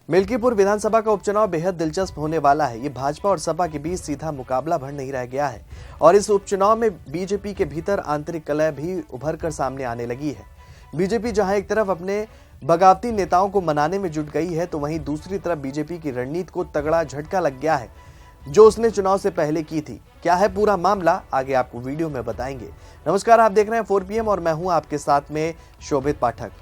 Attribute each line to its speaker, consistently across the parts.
Speaker 1: मिल्कीपुर विधानसभा का उपचुनाव बेहद दिलचस्प होने वाला है। ये भाजपा और सपा के बीच सीधा मुकाबला भर नहीं रह गया है और इस उपचुनाव में बीजेपी के भीतर आंतरिक कलह भी उभर कर सामने आने लगी है। बीजेपी जहां एक तरफ अपने बगावती नेताओं को मनाने में जुट गई है, तो वहीं दूसरी तरफ बीजेपी की रणनीति को तगड़ा झटका लग गया है जो उसने चुनाव से पहले की थी। क्या है पूरा मामला, आगे आपको वीडियो में बताएंगे। नमस्कार, आप देख रहे हैं 4 PM और मैं हूं आपके साथ में शोभित पाठक।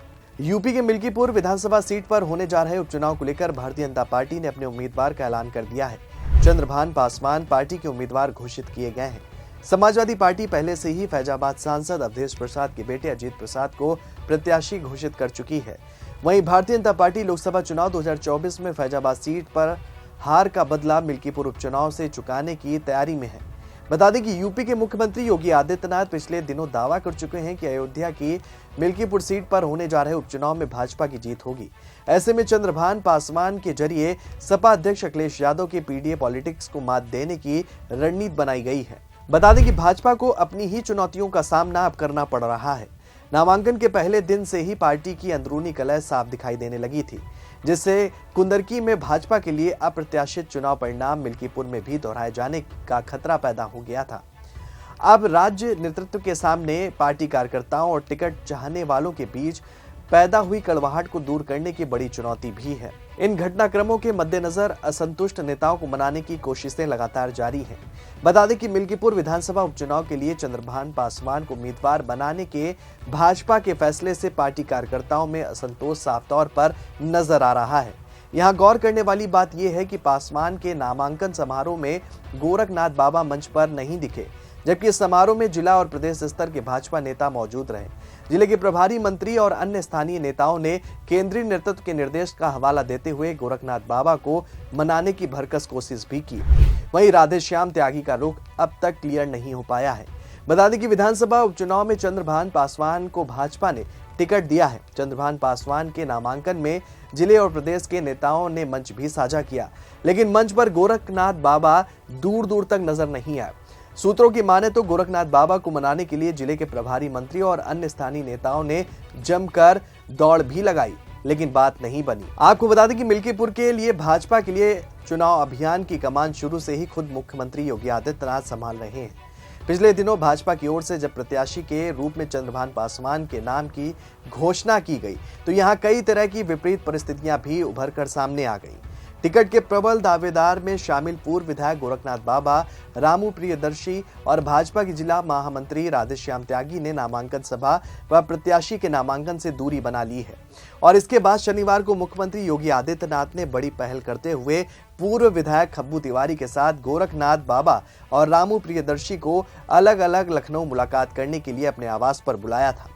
Speaker 1: यूपी के मिल्कीपुर विधानसभा सीट पर होने जा रहे उपचुनाव को लेकर भारतीय जनता पार्टी ने अपने उम्मीदवार का ऐलान कर दिया है। चंद्रभान पासवान पार्टी के उम्मीदवार घोषित किए गए हैं। समाजवादी पार्टी पहले से ही फैजाबाद सांसद अवधेश प्रसाद के बेटे अजीत प्रसाद को प्रत्याशी घोषित कर चुकी है। वहीं भारतीय जनता पार्टी लोकसभा चुनाव 2024 में फैजाबाद सीट पर हार का बदला मिल्कीपुर उपचुनाव से चुकाने की तैयारी में है। बता दें कि यूपी के मुख्यमंत्री योगी आदित्यनाथ पिछले दिनों दावा कर चुके हैं कि अयोध्या की मिल्कीपुर सीट पर होने जा रहे उपचुनाव में भाजपा की जीत होगी। ऐसे में चंद्रभान पासवान के जरिए सपा अध्यक्ष अखिलेश यादव के पीडीए पॉलिटिक्स को मात देने की रणनीति बनाई गई है। बता दें कि भाजपा को अपनी ही चुनौतियों का सामना अब करना पड़ रहा है। नामांकन के पहले दिन से ही पार्टी की अंदरूनी कलह साफ दिखाई देने लगी थी, जिससे कुंदरकी में भाजपा के लिए अप्रत्याशित चुनाव परिणाम मिल्कीपुर में भी दोहराए जाने का खतरा पैदा हो गया था। अब राज्य नेतृत्व के सामने पार्टी कार्यकर्ताओं और टिकट चाहने वालों के बीच पैदा हुई कड़वाहट को दूर करने की बड़ी चुनौती भी है। इन घटनाक्रमों के मद्देनजर असंतुष्ट नेताओं को मनाने की कोशिशें लगातार जारी हैं। बता दें कि मिल्कीपुर विधानसभा उपचुनाव के लिए चंद्रभान पासवान को उम्मीदवार बनाने के भाजपा के फैसले से पार्टी कार्यकर्ताओं में असंतोष साफ तौर पर नजर आ रहा है। यहाँ गौर करने वाली बात यह है कि पासवान के नामांकन समारोह में गोरखनाथ बाबा मंच पर नहीं दिखे, जबकि इस समारोह में जिला और प्रदेश स्तर के भाजपा नेता मौजूद रहे। जिले के प्रभारी मंत्री और अन्य स्थानीय नेताओं ने केंद्रीय नेतृत्व के निर्देश का हवाला देते हुए गोरखनाथ बाबा को मनाने की भरकस कोशिश भी की। वहीं राधेश्याम त्यागी का रुख अब तक क्लियर नहीं हो पाया है। बता दें कि विधानसभा उपचुनाव में चंद्रभान पासवान को भाजपा ने टिकट दिया है। चंद्रभान पासवान के नामांकन में जिले और प्रदेश के नेताओं ने मंच भी साझा किया, लेकिन मंच पर गोरखनाथ बाबा दूर दूर तक नजर नहीं आए। सूत्रों की माने तो गोरखनाथ बाबा को मनाने के लिए जिले के प्रभारी मंत्री और अन्य स्थानीय नेताओं ने जमकर दौड़ भी लगाई, लेकिन बात नहीं बनी। आपको बता दें कि मिल्कीपुर के लिए भाजपा के लिए चुनाव अभियान की कमान शुरू से ही खुद मुख्यमंत्री योगी आदित्यनाथ संभाल रहे हैं। पिछले दिनों भाजपा की ओर से जब प्रत्याशी के रूप में चंद्रभान पासवान के नाम की घोषणा की गई, तो यहाँ कई तरह की विपरीत परिस्थितियां भी उभर कर सामने आ गई। टिकट के प्रबल दावेदार में शामिल पूर्व विधायक गोरखनाथ बाबा, रामू प्रियदर्शी और भाजपा की जिला महामंत्री राधेश्याम त्यागी ने नामांकन सभा व प्रत्याशी के नामांकन से दूरी बना ली है। और इसके बाद शनिवार को मुख्यमंत्री योगी आदित्यनाथ ने बड़ी पहल करते हुए पूर्व विधायक खब्बू तिवारी के साथ गोरखनाथ बाबा और रामू प्रियदर्शी को अलग अलग लखनऊ मुलाकात करने के लिए अपने आवास पर बुलाया था।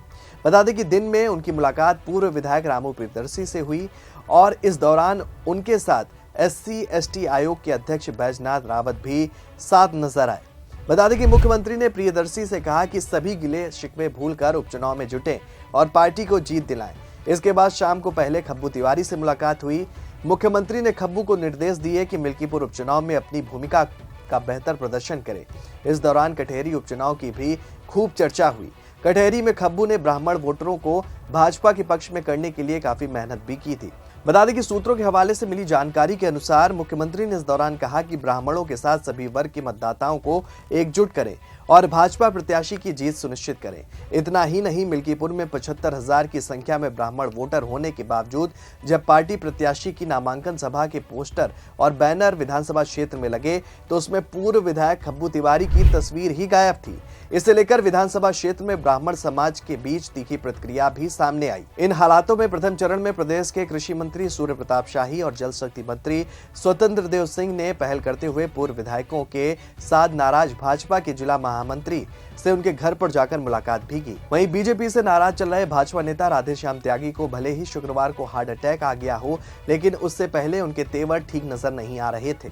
Speaker 1: बता दें कि दिन में उनकी मुलाकात पूर्व विधायक रामू प्रियदर्शी से हुई और इस दौरान उनके साथ SC/ST आयोग के अध्यक्ष बैजनाथ रावत भी साथ नजर आए। बता दें कि मुख्यमंत्री ने प्रियदर्शी से कहा कि सभी गिले शिकवे भूलकर उपचुनाव में जुटें और पार्टी को जीत दिलाएं। इसके बाद शाम को पहले खब्बू तिवारी से मुलाकात हुई। मुख्यमंत्री ने खब्बू को निर्देश दिए कि मिल्कीपुर उपचुनाव में अपनी भूमिका का बेहतर प्रदर्शन करे। इस दौरान कटहरी उपचुनाव की भी खूब चर्चा हुई। कटहरी में खब्बू ने ब्राह्मण वोटरों को भाजपा के पक्ष में करने के लिए काफी मेहनत भी की थी। बता दें कि सूत्रों के हवाले से मिली जानकारी के अनुसार मुख्यमंत्री ने इस दौरान कहा कि ब्राह्मणों के साथ सभी वर्ग के मतदाताओं को एकजुट करें और भाजपा प्रत्याशी की जीत सुनिश्चित करें। इतना ही नहीं, मिल्कीपुर में 75,000 की संख्या में ब्राह्मण वोटर होने के बावजूद जब पार्टी प्रत्याशी की नामांकन सभा के पोस्टर और बैनर विधानसभा क्षेत्र में लगे, तो उसमें पूर्व विधायक खब्बू तिवारी की तस्वीर ही गायब थी। इसे लेकर विधानसभा क्षेत्र में ब्राह्मण समाज के बीच तीखी प्रतिक्रिया भी सामने आई। इन हालातों में प्रथम चरण में प्रदेश के कृषि मंत्री सूर्य प्रताप शाही और जल शक्ति मंत्री स्वतंत्र देव सिंह ने पहल करते हुए पूर्व विधायकों के साथ नाराज भाजपा के जिला महामंत्री से उनके घर पर जाकर मुलाकात भी की। वहीं बीजेपी से नाराज चल रहे भाजपा नेता राधेश्याम त्यागी को भले ही शुक्रवार को हार्ट अटैक आ गया हो, लेकिन उससे पहले उनके तेवर ठीक नजर नहीं आ रहे थे।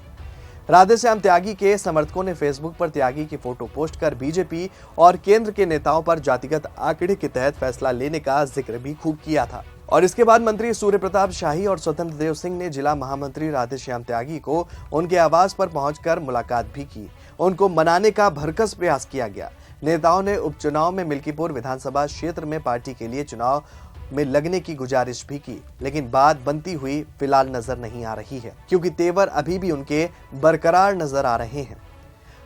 Speaker 1: राधेश्याम त्यागी के समर्थकों ने फेसबुक पर त्यागी की फोटो पोस्ट कर बीजेपी और केंद्र के नेताओं पर जातिगत आंकड़े के तहत फैसला लेने का जिक्र भी खूब किया था। और इसके बाद मंत्री सूर्य प्रताप शाही और स्वतंत्र देव सिंह ने जिला महामंत्री राधेश्याम त्यागी को उनके आवास पर पहुंचकर मुलाकात भी की। उनको मनाने का भरकस प्रयास किया गया। नेताओं ने उपचुनाव में मिल्कीपुर विधानसभा क्षेत्र में पार्टी के लिए चुनाव में लगने की गुजारिश भी की, लेकिन बात बनती हुई फिलहाल नजर नहीं आ रही है, क्योंकि तेवर अभी भी उनके बरकरार नजर आ रहे हैं।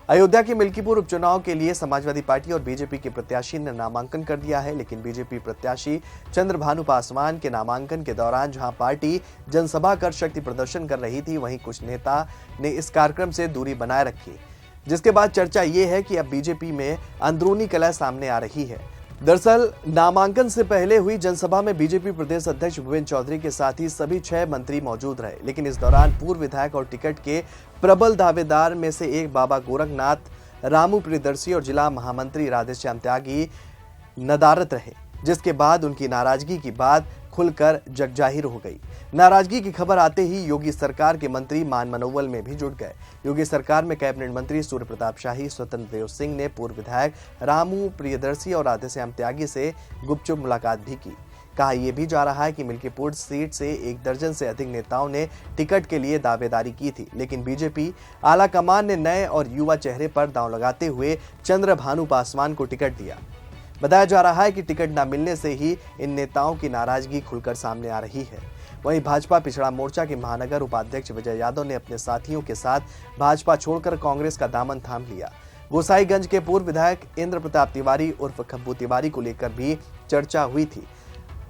Speaker 1: अयोध्या के मिल्कीपुर उपचुनाव के लिए समाजवादी पार्टी और बीजेपी के प्रत्याशी ने नामांकन कर दिया है, लेकिन बीजेपी प्रत्याशी चंद्रभानु पासवान के नामांकन के दौरान जहां पार्टी जनसभा कर शक्ति प्रदर्शन कर रही थी, वहीं कुछ नेता ने इस कार्यक्रम से दूरी बनाए रखी, जिसके बाद चर्चा ये है कि अब बीजेपी में अंदरूनी कलह सामने आ रही है। दरअसल नामांकन से पहले हुई जनसभा में बीजेपी प्रदेश अध्यक्ष भूपेंद्र चौधरी के साथ ही सभी 6 मंत्री मौजूद रहे, लेकिन इस दौरान पूर्व विधायक और टिकट के प्रबल दावेदार में से एक बाबा गोरखनाथ, रामू प्रियदर्शी और जिला महामंत्री राधेश्याम त्यागी नदारत रहे, जिसके बाद उनकी नाराजगी की बात खुलकर जगजाहिर हो गई। नाराजगी की खबर आते ही योगी सरकार के मंत्री मान मनोवल में भी जुट गए। योगी सरकार में कैबिनेट मंत्री सूर्य प्रताप शाही, स्वतंत्र देव सिंह ने पूर्व विधायक रामू प्रियदर्शी और राधेश्याम त्यागी से गुपचुप मुलाकात भी की। कहा यह भी जा रहा है कि मिल्कीपुर सीट से 1 दर्जन से अधिक नेताओं ने टिकट के लिए दावेदारी की थी, लेकिन बीजेपी आला कमान ने नए और युवा चेहरे पर दांव लगाते हुए चंद्रभानु पासवान को टिकट दिया। बताया जा रहा है कि टिकट न मिलने से ही इन नेताओं की नाराजगी खुलकर सामने आ रही है। वहीं भाजपा पिछड़ा मोर्चा के महानगर उपाध्यक्ष विजय यादव ने अपने साथियों के साथ भाजपा छोड़कर कांग्रेस का दामन थाम लिया। गोसाईगंज के पूर्व विधायक इंद्र प्रताप तिवारी उर्फ खब्बू तिवारी को लेकर भी चर्चा हुई थी।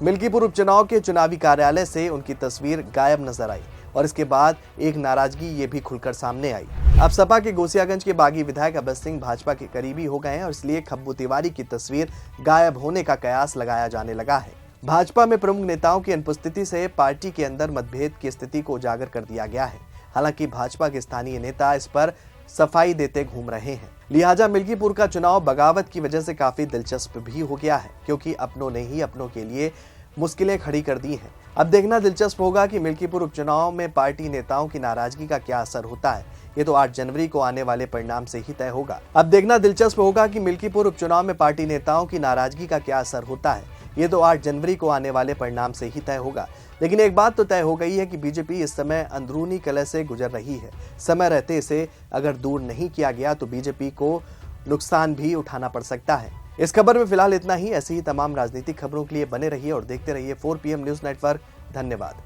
Speaker 1: मिल्कीपुर उपचुनाव के चुनावी कार्यालय से उनकी तस्वीर गायब नजर आई और इसके बाद एक नाराजगी ये भी खुलकर सामने आई। अब सपा के गोसियागंज के बागी विधायक अभय सिंह भाजपा के करीबी हो गए हैं और इसलिए खब्बू तिवारी की तस्वीर गायब होने का कयास लगाया जाने लगा है। भाजपा में प्रमुख नेताओं की अनुपस्थिति से पार्टी के अंदर मतभेद की स्थिति को उजागर कर दिया गया है। हालांकि भाजपा के स्थानीय नेता इस पर सफाई देते घूम रहे हैं। लिहाजा मिल्कीपुर का चुनाव बगावत की वजह से काफी दिलचस्प भी हो गया है, क्योंकि अपनों ने ही अपनों के लिए मुश्किलें खड़ी कर दी हैं। अब देखना दिलचस्प होगा कि मिल्कीपुर उपचुनाव में पार्टी नेताओं की नाराजगी का क्या असर होता है। ये तो 8 जनवरी को आने वाले परिणाम से ही तय होगा। अब देखना दिलचस्प होगा कि मिल्कीपुर उपचुनाव में पार्टी नेताओं की नाराजगी का क्या असर होता है। ये तो 8 जनवरी को आने वाले परिणाम से ही तय होगा। लेकिन एक बात तो तय हो गई है कि बीजेपी इस समय अंदरूनी कलह से गुजर रही है। समय रहते इसे अगर दूर नहीं किया गया तो बीजेपी को नुकसान भी उठाना पड़ सकता है। इस खबर में फिलहाल इतना ही। ऐसी ही तमाम राजनीतिक खबरों के लिए बने रहिए और देखते रहिए 4 PM न्यूज नेटवर्क। धन्यवाद।